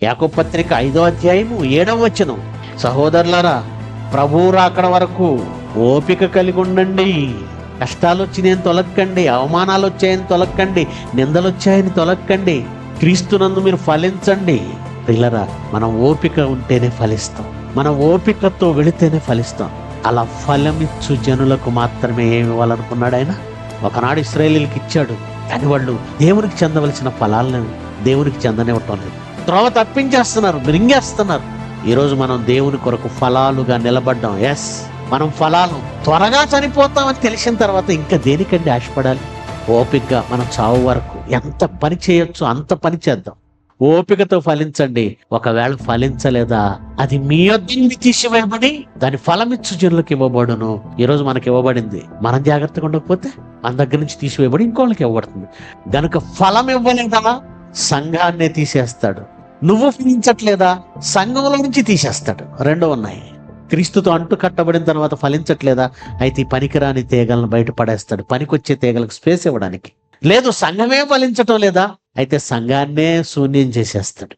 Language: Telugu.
యాకోబు పత్రిక 5వ అధ్యాయము 7వ వచనం, సహోదరులారా ప్రభువు రాకడ వరకు ఓపిక కలిగి ఉండండి. కష్టాలు వచ్చినాయని తొలక్కండి, అవమానాలు వచ్చాయని తొలక్కండి, నిందలు వచ్చాయని తొలక్కండి. క్రీస్తునందు మీరు ఫలించండి. పిల్లరా, మనం ఓపిక ఉంటేనే ఫలిస్తాం, మన ఓపికతో వెళితేనే ఫలిస్తాం. అలా ఫలమిచ్చు జనులకు మాత్రమే ఏమి ఇవ్వాలనుకున్నాడు ఆయన? ఒకనాడు ఇశ్రాయేలీయులకు ఇచ్చాడు, కానీ వాళ్ళు దేవునికి చెందవలసిన ఫలాలను దేవునికి చెందనివ్వటం లేదు. త్రోవ తప్పించేస్తున్నారు, మిరింగేస్తున్నారు. ఈరోజు మనం దేవుని కొరకు ఫలాలుగా నిలబడ్డాం. ఎస్, మనం ఫలాలు త్వరగా చనిపోతామని తెలిసిన తర్వాత ఇంకా దేనికండి ఆశపడాలి? ఓపికగా మనం చావు వరకు ఎంత పని చేయొచ్చో అంత పని చేద్దాం. ఓపికతో ఫలించండి. ఒకవేళ ఫలించలేదా, అది మీ యొద్ద నుండి తీసివేయబడి దాని ఫలమిచ్చు జనులకు ఇవ్వబడును. ఈరోజు మనకి ఇవ్వబడింది, మనం జాగ్రత్తగా ఉండకపోతే మన దగ్గర నుంచి తీసివేయబడి ఇంకోళ్ళకి ఇవ్వబడుతుంది. గనుక ఫలం ఇవ్వలేదా సంఘాన్నే తీసేస్తాడు. నువ్వు ఫలించట్లేదా సంఘంలో నుంచి తీసేస్తాడు. రెండో ఉన్నాయి. క్రీస్తుతో అంటు కట్టబడిన తర్వాత ఫలించట్లేదా, అయితే ఈ పనికిరాని తీగలను బయట పడేస్తాడు, పనికొచ్చే తీగలకు స్పేస్ ఇవ్వడానికి. లేదు, సంఘమే ఫలించటం లేదా, అయితే సంఘాన్నే శూన్యం చేసేస్తాడు.